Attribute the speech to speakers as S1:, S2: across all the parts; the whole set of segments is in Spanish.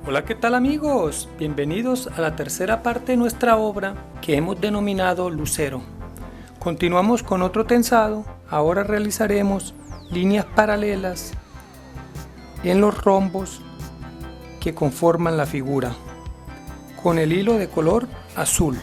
S1: Hola, ¿qué tal amigos? Bienvenidos a la tercera parte de nuestra obra que hemos denominado Lucero. Continuamos con otro tensado. Ahora realizaremos líneas paralelas en los rombos que conforman la figura con el hilo de color azul.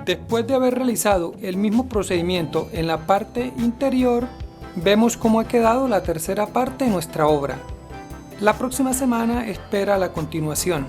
S1: Después de haber realizado el mismo procedimiento en la parte interior, vemos cómo ha quedado la tercera parte de nuestra obra. La próxima semana espera la continuación.